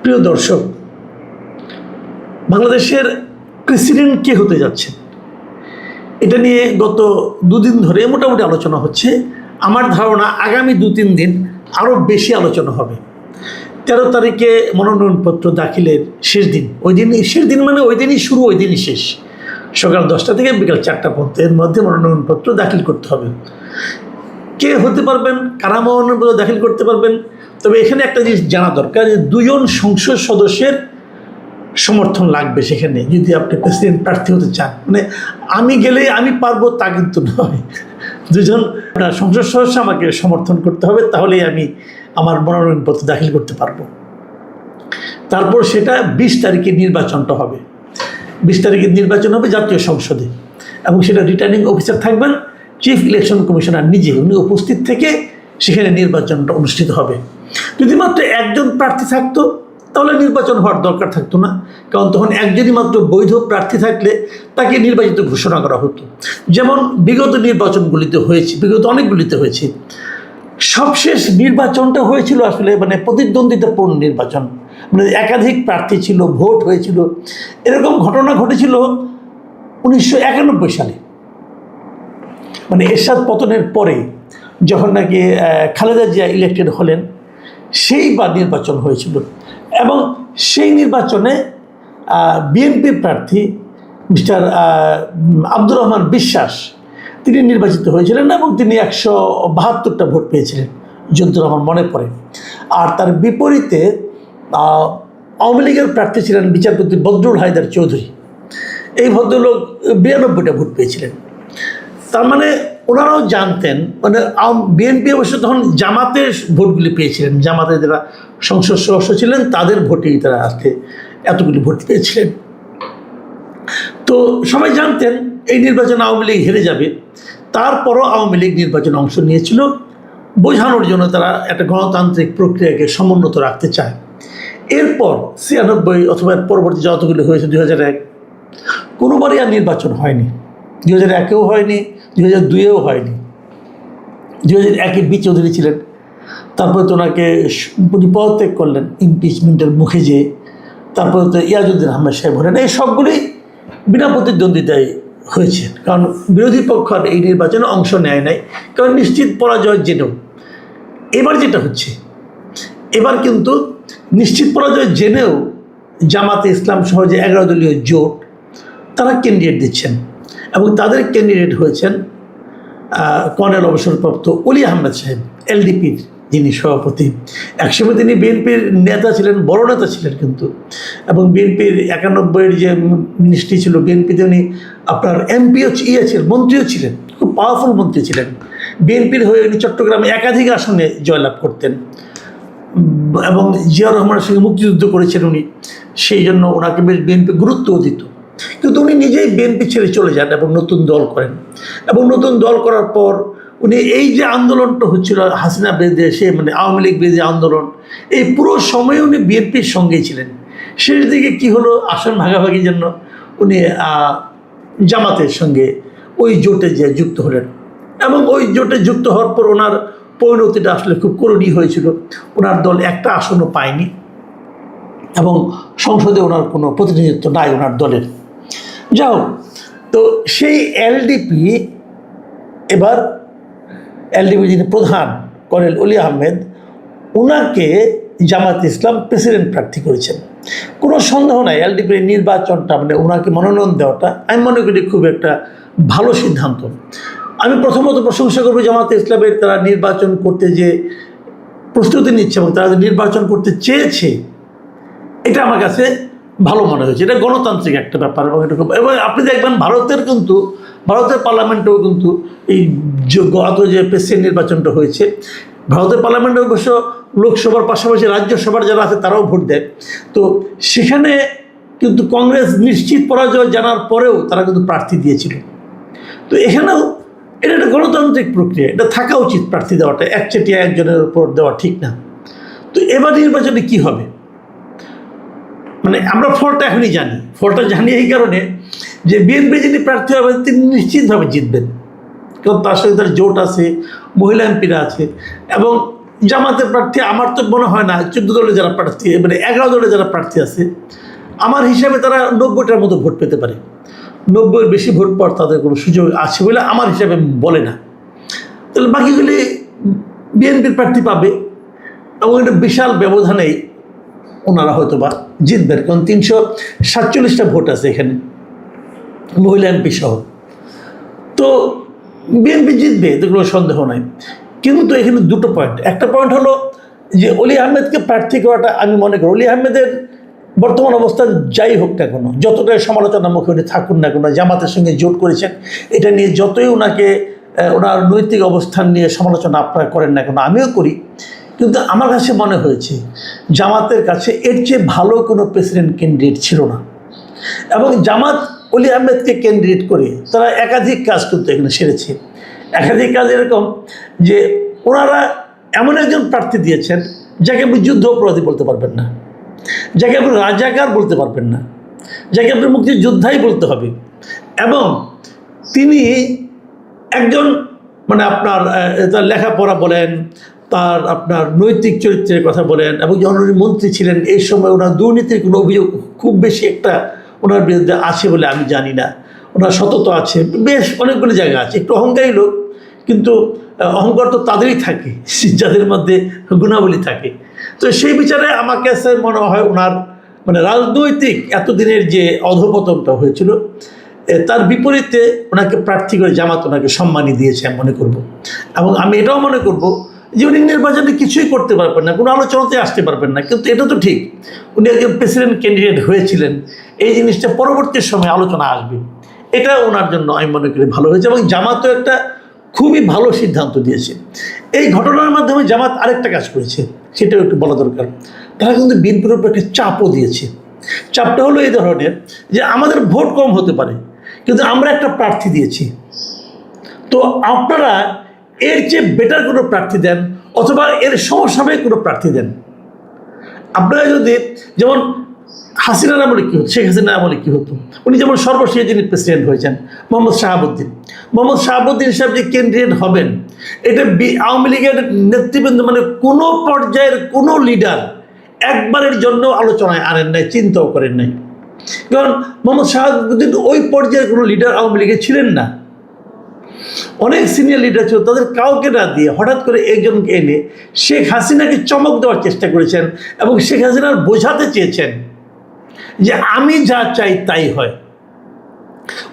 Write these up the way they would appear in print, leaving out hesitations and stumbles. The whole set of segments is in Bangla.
প্রিয় দর্শক, বাংলাদেশের প্রেসিডেন্ট কে হতে যাচ্ছে এটা নিয়ে গত দুদিন ধরে মোটামুটি আলোচনা হচ্ছে। আমার ধারণা আগামী 2-3 দিন আরও বেশি আলোচনা হবে। 13 তারিখে মনোনয়নপত্র দাখিলের শেষ দিন, ওই দিনই শেষ দিন মানে ওই দিনই শুরু ওই দিনই শেষ, সকাল 10টা থেকে বিকাল 4টা পর্যন্ত এর মধ্যে মনোনয়নপত্র দাখিল করতে হবে। কে হতে পারবেন, কারা মনোনয়নপত্র দাখিল করতে পারবেন, তবে এখানে একটা জিনিস জানা দরকার যে 2 জন সংসদ সদস্যের সমর্থন লাগবে সেখানে, যদি আপনি প্রেসিডেন্ট প্রার্থী হতে চান। মানে আমি গেলে আমি পারবো তা কিন্তু নয়, 2 জন সংসদ সদস্য আমাকে সমর্থন করতে হবে, তাহলেই আমি আমার মনোনয়নপত্র দাখিল করতে পারবো। তারপর সেটা 20 তারিখে নির্বাচনটা হবে। 20 তারিখে নির্বাচন হবে জাতীয় সংসদে, এবং সেটা রিটার্নিং অফিসার থাকবেন চিফ ইলেকশন কমিশনার নিজে, উনি উপস্থিত থেকে সেখানে নির্বাচনটা অনুষ্ঠিত হবে। যদি মাত্র একজন প্রার্থী থাকতো তাহলে নির্বাচন হওয়ার দরকার থাকতো না, কারণ তখন একজনই মাত্র বৈধ প্রার্থী থাকলে তাকে নির্বাচিত ঘোষণা করা হতো, যেমন বিগত নির্বাচনগুলিতে হয়েছে, বিগত অনেকগুলিতে হয়েছে। সবশেষ নির্বাচনটা হয়েছিল আসলে মানে প্রতিদ্বন্দ্বিতাপূর্ণ নির্বাচন, মানে একাধিক প্রার্থী ছিল, ভোট হয়েছিল। এরকম ঘটনা ঘটেছিল 1991 সালে, মানে এরশাদ পতনের পরে, যখন নাকি খালেদা জিয়া ইলেক্টেড হলেন, সেইবার নির্বাচন হয়েছিল। এবং সেই নির্বাচনে বিএনপি প্রার্থী মিস্টার আব্দুর রহমান বিশ্বাস তিনি নির্বাচিত হয়েছিলেন, এবং তিনি 172টা ভোট পেয়েছিলেন যদ্দূর আমার মনে পড়ে। আর তার বিপরীতে আওয়ামী লীগের প্রার্থী ছিলেন বিচারপতি বদরুল হায়দার চৌধুরী। এই ভদ্রলোক 92টা ভোট পেয়েছিলেন। তার মানে ওনারাও জানতেন, মানে বিএনপি অবশ্য তখন জামাতের ভোটগুলি পেয়েছিলেন, জামাতের যারা সংসদ সদস্য ছিলেন তাদের ভোটেই তারা আজকে এতগুলি ভোট পেয়েছিলেন। তো সবাই জানতেন এই নির্বাচনে আওয়ামী লীগ হেরে যাবে। তারপরও আওয়ামী লীগ নির্বাচনে অংশ নিয়েছিল, বোঝানোর জন্য তারা একটা গণতান্ত্রিক প্রক্রিয়াকে সমুন্নত রাখতে চায়। এরপর 96 অথবা পরবর্তী যতগুলি হয়েছে 2001, কোনোবারই আর নির্বাচন হয়নি। 2001-এও হয়নি, 2002-এও হয়নি। 2001-এ বি চৌধুরী ছিলেন, তারপরে তো ওনাকে উনি পদত্যাগ করলেন ইমপিচমেন্টের মুখে যেয়ে। তারপরে তো ইয়াজউদ্দিন আহমেদ সাহেব হলেন। এই সবগুলি বিনা প্রতিদ্বন্দ্বিতায় হয়েছে, কারণ বিরোধী পক্ষ আর এই নির্বাচনে অংশ নেয় নাই, কারণ নিশ্চিত পরাজয় জেনেও। এবার যেটা হচ্ছে, এবার কিন্তু নিশ্চিত পরাজয় জেনেও জামাতে ইসলাম সহ যে 11 দলীয় জোট, তারা ক্যান্ডিডেট দিচ্ছেন, এবং তাদের ক্যান্ডিডেট হয়েছেন কর্নেল অবসরপ্রাপ্ত অলি আহমেদ সাহেব, এলডিপির যিনি সভাপতি। একসময় তিনি বিএনপির নেতা ছিলেন, বড় নেতা ছিলেন কিন্তু, এবং বিএনপির 91-এর যে মিনিস্ট্রি ছিল বিএনপিতে, উনি আপনার এমপিও ছিলেন, মন্ত্রীও ছিলেন, খুব পাওয়ারফুল মন্ত্রী ছিলেন। বিএনপির হয়ে উনি চট্টগ্রামে একাধিক আসনে জয়লাভ করতেন, এবং জিয়াউর রহমানের সঙ্গে মুক্তিযুদ্ধ করেছেন উনি, সেই জন্য ওনাকে বেশ বিএনপি গুরুত্বও দিত। কিন্তু উনি নিজেই বিএনপি ছেড়ে চলে যান এবং নতুন দল করেন, এবং নতুন দল করার পর উনি এই যে আন্দোলনটা হচ্ছিল হাসিনা বিরুদ্ধে, সে মানে আওয়ামী লীগ বিরোধী আন্দোলন, এই পুরো সময়ে উনি বিএনপির সঙ্গেই ছিলেন। শেষ দিকে কী হলো, আসন ভাগাভাগির জন্য উনি জামাতের সঙ্গে ওই জোটে যে যুক্ত হলেন, এবং ওই জোটে যুক্ত হওয়ার পর ওনার পরিণতিটা আসলে খুব করুণই হয়েছিল। ওনার দল একটা আসনও পায়নি, এবং সংসদে ওনার কোনো প্রতিনিধিত্ব নাই ওনার দলের। যাও, তো সেই এলডিপি এবার এলডিপির যিনি প্রধান কর্নেল অলি আহমেদ, ওনাকে জামাত ইসলাম প্রেসিডেন্ট প্রার্থী করেছেন। কোনো সন্দেহ নাই এলডিপির নির্বাচনটা, মানে ওনাকে মনোনয়ন দেওয়াটা আমি মনে করি খুব একটা ভালো সিদ্ধান্ত। আমি প্রথমত প্রশংসা করবো জামাত ইসলামের, তারা নির্বাচন করতে যে প্রস্তুতি নিচ্ছে এবং তারা যে নির্বাচন করতে চেয়েছে, এটা আমার কাছে ভালো মনে হয়েছে। এটা গণতান্ত্রিক একটা ব্যাপার, এবং এটা খুব, এবং আপনি দেখবেন ভারতের পার্লামেন্টেও কিন্তু এই গত যে প্রেসিডেন্ট নির্বাচনটা হয়েছে, ভারতের পার্লামেন্টে অবশ্য লোকসভার পাশাপাশি রাজ্যসভার যারা আছে তারাও ভোট দেয়। তো সেখানে কিন্তু কংগ্রেস নিশ্চিত পরাজয় জানার পরেও তারা কিন্তু প্রার্থী দিয়েছিল। তো এখানেও এটা একটা গণতান্ত্রিক প্রক্রিয়া, এটা থাকা উচিত প্রার্থী দেওয়াটা, একচেটিয়া একজনের উপর দেওয়া ঠিক না। তো এবার নির্বাচনে কি হবে, মানে আমরা ফলটা এখনই জানি। ফলটা জানি এই কারণে যে বিএনপি যিনি প্রার্থী হবেন তিনি নিশ্চিতভাবে জিতবেন, কারণ তার সঙ্গে তার জোট আছে, মহিলা এমপিরা আছে, এবং জামাতের প্রার্থী আমার তো মনে হয় না 14 দলে যারা প্রার্থী, মানে 11 দলে যারা প্রার্থী আছে, আমার হিসাবে তারা 90টার মতো ভোট পেতে পারে। 90-এর বেশি ভোট পাওয়ার তাদের কোনো সুযোগ আছে বলে আমার হিসাবে বলে না। তাহলে বাকিগুলি বিএনপির প্রার্থী পাবে এবং এটা বিশাল ব্যবধানেই ওনারা হয়তো বা জিতবেন, কারণ 347টা ভোট আছে এখানে, মহিলা এমপি সহ। তো বিএনপি জিতবে, এতে কোনো সন্দেহ নাই। কিন্তু এখানে দুটো পয়েন্ট। একটা পয়েন্ট হলো যে অলি আহমেদকে প্রার্থী করাটা, আমি মনে করি অলি আহমেদের বর্তমান অবস্থা যাই হোক না কেন, যতটাই সমালোচনার মুখে উনি থাকুন না কেন, জামাতের সঙ্গে জোট করেছেন, এটা নিয়ে যতই ওনাকে ওনার নৈতিক অবস্থান নিয়ে সমালোচনা আপনারা করেন না কেন, আমিও করি, কিন্তু আমার কাছে মনে হয়েছে জামাতের কাছে এর চেয়ে ভালো কোনো প্রেসিডেন্ট ক্যান্ডিডেট ছিল না। এবং জামাত অলি আহমেদকে ক্যান্ডিডেট করে তারা একাধিক কাজ কিন্তু এখানে সেরেছে। একাধিক কাজ এরকম যে ওনারা এমন একজন প্রার্থী দিয়েছেন যাকে আপনি যুদ্ধ অপরাধী বলতে পারবেন না, যাকে আপনি রাজাকার বলতে পারবেন না, যাকে আপনি মুক্তিযোদ্ধাই বলতে হবে। এবং তিনি একজন মানে আপনার তার লেখাপড়া বলেন, তার আপনার নৈতিক চরিত্রের কথা বলেন, এবং যখন উনি মন্ত্রী ছিলেন এই সময় ওনার দুর্নীতির কোনো অভিযোগ খুব বেশি একটা ওনার বিরুদ্ধে আছে বলে আমি জানি না। ওনার সততা আছে, বেশ অনেকগুলো জায়গা আছে। একটু অহংকারী লোক, কিন্তু অহংকার তো তাদেরই থাকে যাদের মধ্যে গুণাবলী থাকে। তো সেই বিচারে আমার কাছে মনে হয় ওনার মানে রাজনৈতিক এতদিনের যে অধঃপতনটা হয়েছিল তার বিপরীতে ওনাকে প্রার্থী করে জামাত ওনাকে সম্মানই দিয়েছে আমি মনে করব। এবং আমি এটাও মনে করব যে উনি নির্বাচনে কিছুই করতে পারবেন না, কোনো আলোচনাতে আসতে পারবেন না, কিন্তু এটা তো ঠিক উনি একজন প্রেসিডেন্ট ক্যান্ডিডেট হয়েছিলেন, এই জিনিসটা পরবর্তী সময়ে আলোচনা আসবে, এটা ওনার জন্য আমি মনে করি ভালো হয়েছে। এবং জামাতও একটা খুবই ভালো সিদ্ধান্ত দিয়েছে। এই ঘটনার মাধ্যমে জামাত আরেকটা কাজ করেছে, সেটাও একটু বলা দরকার। তারা কিন্তু বিএনপির উপর একটা চাপও দিয়েছে। চাপটা হলো এই ধরনের যে আমাদের ভোট কম হতে পারে, কিন্তু আমরা একটা প্রার্থী দিয়েছি, তো আপনারা এর চেয়ে বেটার কোনো প্রার্থী দেন অথবা এর সমসাময়িক কোনো প্রার্থী দেন। আপনারা যদি যেমন হাসিনার আমলে কী হতো, শেখ হাসিনার আমলে কী হতো, উনি যেমন সর্বশেষ যিনি প্রেসিডেন্ট হয়েছেন মোহাম্মদ শাহাবুদ্দিন সাহেব যে ক্যান্ডিডেট হবেন, এটা আওয়ামী লীগের নেতৃবৃন্দ মানে কোনো পর্যায়ের কোনো লিডার একবারের জন্য আলোচনায় আনেন নাই, চিন্তাও করেন নাই। কারণ মোহাম্মদ শাহাবুদ্দিন ওই পর্যায়ের কোনো লিডার আওয়ামী লীগে ছিলেন না। অনেক সিনিয়র লিডার ছিল, তাদের কাউকে না দিয়ে হঠাৎ করে একজনকে এনে শেখ হাসিনাকে চমক দেওয়ার চেষ্টা করেছেন এবং শেখ হাসিনার বোঝাতে চেয়েছেন যে আমি যা চাই তাই হয়।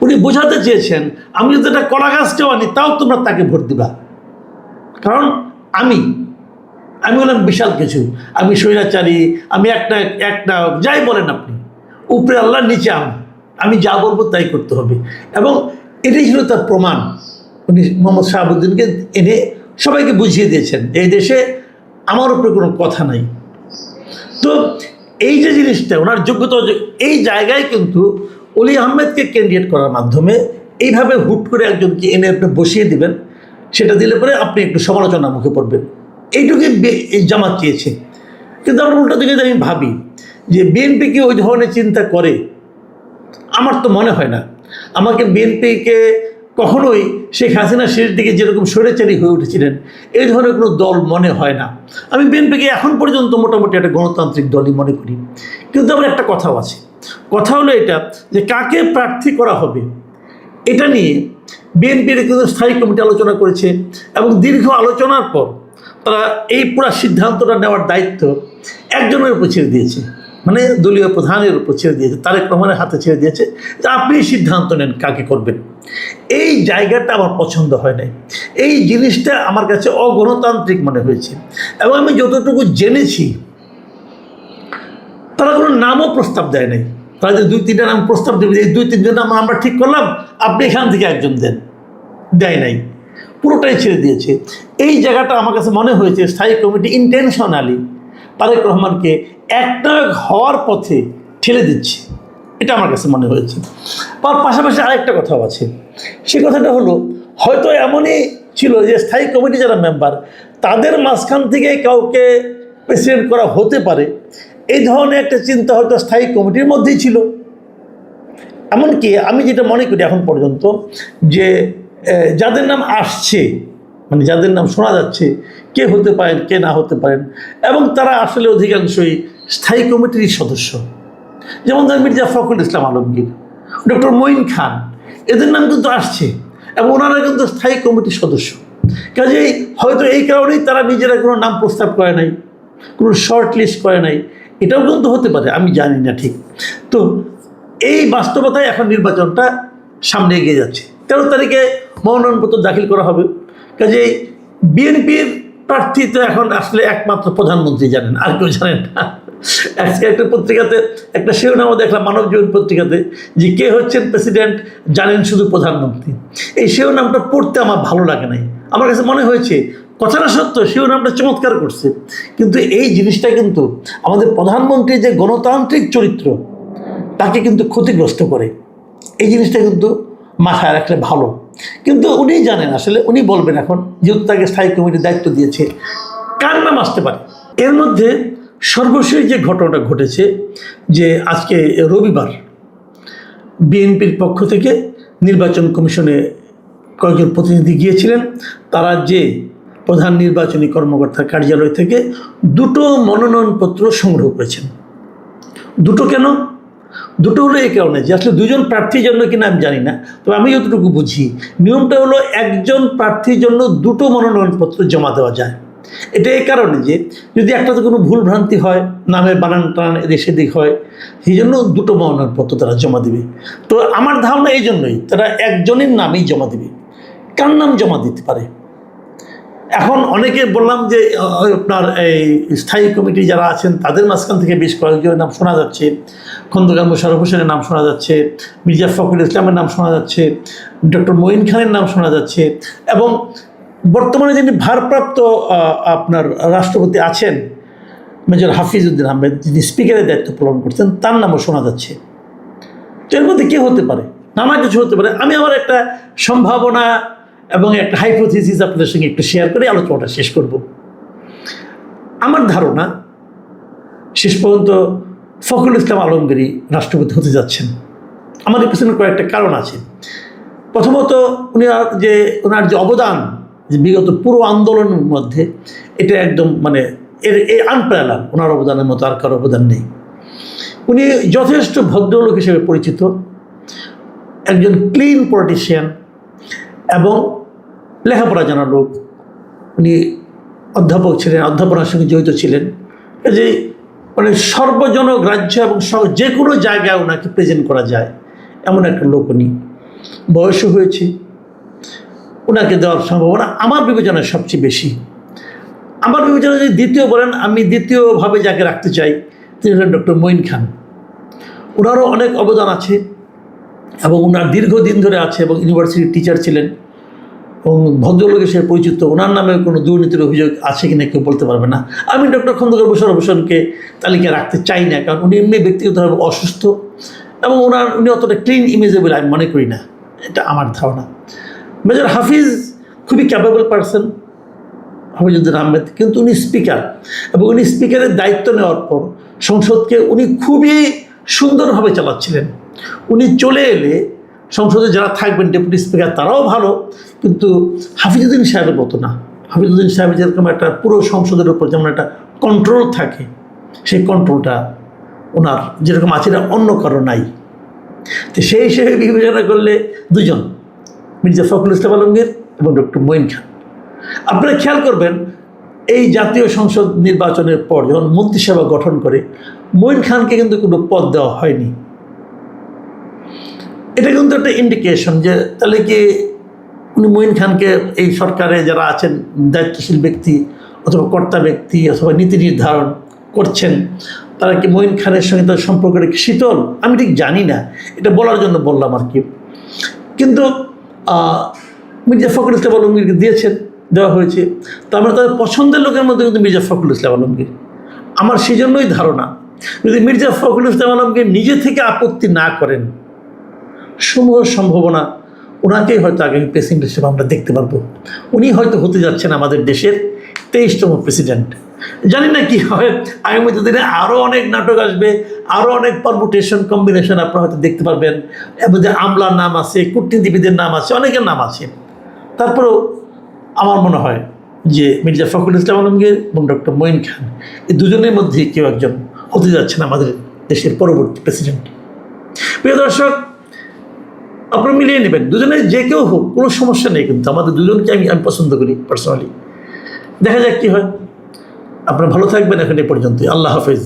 উনি বোঝাতে চেয়েছেন আমি যদি একটা কলা গাছটাও আনি তাও তোমরা তাকে ভোট দিবা, কারণ আমি বললাম বিশাল কিছু, আমি স্বৈরাচারী, আমি একটা যাই বলেন আপনি, উপরে আল্লাহ নিচে আমি যা বলবো তাই করতে হবে। এবং এটাই ছিল তার প্রমাণ। উনি মোহাম্মদ শাহাবুদ্দিনকে এনে সবাইকে বুঝিয়ে দিয়েছেন এই দেশে আমার উপরে কোনো কথা নাই। তো এই যে জিনিসটা ওনার যোগ্যতা, এই জায়গায় কিন্তু অলি আহমেদকে ক্যান্ডিডেট করার মাধ্যমে এইভাবে হুট করে একজনকে এনে আপনি বসিয়ে দিবেন, সেটা দিলে পরে আপনি একটু সমালোচনার মুখে পড়বেন, এইটুকুই জামাত চেয়েছে। কিন্তু আমার উল্টা দিকে আমি ভাবি যে বিএনপি কি ওই ধরনের চিন্তা করে, আমার তো মনে হয় না। আমাকে বিএনপিকে কখনোই শেখ হাসিনা শেষ দিকে যেরকম স্বৈরাচারী হয়ে উঠেছিলেন এই ধরনের কোনো দল মনে হয় না। আমি বিএনপিকে এখন পর্যন্ত মোটামুটি একটা গণতান্ত্রিক দলই মনে করি। কিন্তু আমার একটা কথাও আছে, কথা হলো এটা যে কাকে প্রার্থী করা হবে এটা নিয়ে বিএনপির কিন্তু স্থায়ী কমিটি আলোচনা করেছে এবং দীর্ঘ আলোচনার পর তারা এই পুরো সিদ্ধান্তটা নেওয়ার দায়িত্ব একজনের উপর ছেড়ে দিয়েছে, মানে দলীয় প্রধানের উপর ছেড়ে দিয়েছে, তারেক রহমানের হাতে ছেড়ে দিয়েছে যে আপনি সিদ্ধান্ত নেন কাকে করবেন। এই জায়গাটা আমার পছন্দ হয় নাই, এই জিনিসটা আমার কাছে অগণতান্ত্রিক মনে হয়েছে। এবং আমি যতটুকু জেনেছি তারা কোনো নামও প্রস্তাব দেয় নাই। তারা যে 2-3টা নাম প্রস্তাব দেবে, এই 2-3জন নাম আমরা ঠিক করলাম আপনি এখান থেকে একজন দেন, দেয় নাই, পুরোটাই ছেড়ে দিয়েছে। এই জায়গাটা আমার কাছে মনে হয়েছে স্থায়ী কমিটি ইন্টেনশনালি তারেক রহমানকে একনায়ক হওয়ার পথে ঠেলে দিচ্ছে, এটা আমার কাছে মনে হয়েছে। তার পাশাপাশি আরেকটা কথাও আছে, সে কথাটা হলো হয়তো এমনই ছিল যে স্থায়ী কমিটি যারা মেম্বার তাদের মাঝখান থেকে কাউকে প্রেসিডেন্ট করা হতে পারে, এই ধরনের একটা চিন্তা হয়তো স্থায়ী কমিটির মধ্যেই ছিল। এমনকি আমি যেটা মনে করি এখন পর্যন্ত যে যাদের নাম আসছে মানে যাদের নাম শোনা যাচ্ছে কে হতে পারেন কে না হতে পারেন, এবং তারা আসলে অধিকাংশই স্থায়ী কমিটির সদস্য। যেমন ধরেন মির্জা ফখরুল ইসলাম আলমগীর, ডক্টর মঈন খান, এদের নাম কিন্তু আসছে এবং ওনারা কিন্তু স্থায়ী কমিটির সদস্য। কাজেই হয়তো এই কারণেই তারা নিজেরা কোনো নাম প্রস্তাব করে নাই, কোনো শর্ট লিস্ট করে নাই, এটাও কিন্তু হতে পারে, আমি জানি না ঠিক। তো এই বাস্তবতায় এখন নির্বাচনটা সামনে এগিয়ে যাচ্ছে। 13 তারিখে মনোনয়নপত্র দাখিল করা হবে। কাজেই বিএনপির প্রার্থী তো এখন আসলে একমাত্র প্রধানমন্ত্রী জানেন, আর কেউ জানেন না। আজকে একটা পত্রিকাতে একটা শিরোনামও দেখলাম, মানব জীবন পত্রিকাতে, যে কে হচ্ছেন প্রেসিডেন্ট জানেন শুধু প্রধানমন্ত্রী। এই শিরোনামটা পড়তে আমার ভালো লাগে নাই। আমার কাছে মনে হয়েছে কথাটা সত্য, শিরোনামটা চমৎকার করছে, কিন্তু এই জিনিসটা কিন্তু আমাদের প্রধানমন্ত্রীর যে গণতান্ত্রিক চরিত্র তাকে কিন্তু ক্ষতিগ্রস্ত করে। এই জিনিসটা কিন্তু মাথায় রাখলে ভালো। কিন্তু উনি জানেন, আসলে উনি বলবেন এখন, যেহেতু তাকে স্থায়ী কমিটির দায়িত্ব দিয়েছে, কার নাম আসতে পারে। এর মধ্যে সর্বশেষ যে ঘটনাটা ঘটেছে, যে আজকে রবিবার বিএনপির পক্ষ থেকে নির্বাচন কমিশনে কয়েকজন প্রতিনিধি গিয়েছিলেন। তারা যে প্রধান নির্বাচনী কর্মকর্তার কার্যালয় থেকে 2টো মনোনয়নপত্র সংগ্রহ করেছেন। 2টো কেন? 2টো হলো এই কারণে যে আসলে 2জন প্রার্থীর জন্য কিনা আমি জানি না, তবে আমি যতটুকু বুঝি নিয়মটা হলো একজন প্রার্থীর জন্য 2টো মনোনয়নপত্র জমা দেওয়া যায়। এটা এই কারণে যে যদি একটাতে কোনো ভুল ভ্রান্তি হয়, নামের বানান টানান এদিক সেদিক হয়, সেই জন্য 2টো মনোনয়নপত্র তারা জমা দেবে। তো আমার ধারণা এই জন্যই তারা একজনের নামেই জমা দেবে। কার নাম জমা দিতে পারে? এখন অনেকে বললাম যে আপনার এই স্থায়ী কমিটি যারা আছেন তাদের মাঝখান থেকে বেশ কয়েকজনের নাম শোনা যাচ্ছে। খন্দকার মোশাররফ হোসেনের নাম শোনা যাচ্ছে, মির্জা ফখরুল ইসলামের নাম শোনা যাচ্ছে, ডক্টর মঈন খানের নাম শোনা যাচ্ছে, এবং বর্তমানে যিনি ভারপ্রাপ্ত আপনার রাষ্ট্রপতি আছেন মেজর হাফিজউদ্দিন আহমেদ, যিনি স্পিকারের দায়িত্ব পালন করছেন, তার নামও শোনা যাচ্ছে। তো এর মধ্যে কে হতে পারে? নানা কিছু হতে পারে। আমি আমার একটা সম্ভাবনা এবং একটা হাইপোথিসিস আপনাদের সঙ্গে একটু শেয়ার করে আলোচনাটা শেষ করব। আমার ধারণা শেষ পর্যন্ত ফখরুল ইসলাম আলমগীরই রাষ্ট্রপতি হতে যাচ্ছেন। আমার এর পিছনে কয়েকটা কারণ আছে। প্রথমত ওনার যে অবদান, যে বিগত পুরো আন্দোলনের মধ্যে, এটা একদম মানে এই আনপ্যারালাল। ওনার অবদানের মতো আর কারো অবদান নেই। উনি যথেষ্ট ভদ্রলোক হিসেবে পরিচিত, একজন ক্লিন পলিটিশিয়ান এবং লেখাপড়া জানা লোক। উনি অধ্যাপক ছিলেন, অধ্যাপনার সঙ্গে জড়িত ছিলেন। যে মানে সর্বজনগ্রাহ্য এবং যে কোনো জায়গায় ওনাকে প্রেজেন্ট করা যায় এমন একটা লোক উনি। বয়সও হয়েছে, ওনাকে দেওয়ার সম্ভাবনা আমার বিবেচনায় সবচেয়ে বেশি। আমার বিবেচনায় যদি দ্বিতীয় বলেন, আমি দ্বিতীয়ভাবে যাকে রাখতে চাই তিনি হলেন ডক্টর মঈন খান। ওনারও অনেক অবদান আছে এবং ওনার দীর্ঘদিন ধরে আছে, এবং ইউনিভার্সিটির টিচার ছিলেন এবং ভদ্রলোক হিসেবে পরিচিত। ওনার নামে কোনো দুর্নীতির অভিযোগ আছে কিনা কেউ বলতে পারবে না। আমি ডক্টর খন্দকার মোশাররফ হোসেনকে তালিকায় রাখতে চাই না, কারণ উনি এমনি ব্যক্তিগতভাবে অসুস্থ এবং উনি অতটা ক্লিন ইমেজেবল আমি মনে করি না, এটা আমার ধারণা। মেজর হাফিজ খুবই ক্যাপেবল পারসন, হাফিজউদ্দিন আহমেদ, কিন্তু উনি স্পিকার, এবং উনি স্পিকারের দায়িত্ব নেওয়ার পর সংসদকে উনি খুবই সুন্দরভাবে চালাচ্ছিলেন। উনি চলে এলে সংসদে যারা থাকবেন ডেপুটি স্পিকার তারাও ভালো, কিন্তু হাফিজউদ্দিন সাহেবের মতো না। হাফিজউদ্দিন সাহেবের যেরকম একটা পুরো সংসদের উপর যেমন একটা কন্ট্রোল থাকে, সেই কন্ট্রোলটা ওনার যেরকম আছে এটা অন্য কারো নাই। তো সেই হিসেবে বিবেচনা করলে 2জন, মির্জা ফখরুল ইসলাম আলমগীর এবং ডক্টর মঈন খান। আপনারা খেয়াল করবেন, এই জাতীয় সংসদ নির্বাচনের পর যখন মন্ত্রিসভা গঠন করে মঈন খানকে কিন্তু কোনো পদ দেওয়া হয়নি। এটা কিন্তু একটা ইন্ডিকেশন যে তাহলে কি উনি মঈন খানকে এই সরকারে যারা আছেন দায়িত্বশীল ব্যক্তি অথবা কর্তা ব্যক্তি অথবা নীতি নির্ধারণ করছেন, তারা কি মঈন খানের সঙ্গে তার সম্পর্কটা কি শীতল? আমি ঠিক জানি না, এটা বলার জন্য বললাম আর কি। কিন্তু মির্জা ফখরুল ইসলাম আলমগীরকে দেওয়া হয়েছে। তো আমরা তাদের পছন্দের লোকের মধ্যে কিন্তু মির্জা ফখরুল ইসলাম আলমগীর। আমার সেই জন্যই ধারণা, যদি মির্জা ফখরুল ইসলাম আলমগীর নিজে থেকে আপত্তি না করেন, সমূহ সম্ভাবনা ওনাকেই হয়তো আগামী প্রেসিডেন্ট হিসেবে আমরা দেখতে পারবো। উনি হয়তো হতে যাচ্ছেন আমাদের দেশের 23তম প্রেসিডেন্ট। জানি না কি হয়, আগামী দিনে আরও অনেক নাটক আসবে, আরও অনেক পারমুটেশন কম্বিনেশন আপনারা হয়তো দেখতে পারবেন। এর মধ্যে আমলার নাম আছে, কূটনীতিবিদের নাম আছে, অনেকের নাম আছে। তারপরেও আমার মনে হয় যে মির্জা ফখরুল ইসলাম আলমগীর এবং ডক্টর মঈন খান এই দুজনের মধ্যে কেউ একজন হতে যাচ্ছেন আমাদের দেশের পরবর্তী প্রেসিডেন্ট। প্রিয় দর্শক, আপনারা মিলিয়ে নেবেন, দুজনের যে কেউ হোক কোনো সমস্যা নেই, কিন্তু আমাদের দুজনকে আমি পছন্দ করি পার্সোনালি। দেখা যাক কী হয়। আপনারা ভালো থাকবেন, এখন এ পর্যন্তই। আল্লাহ হাফেজ।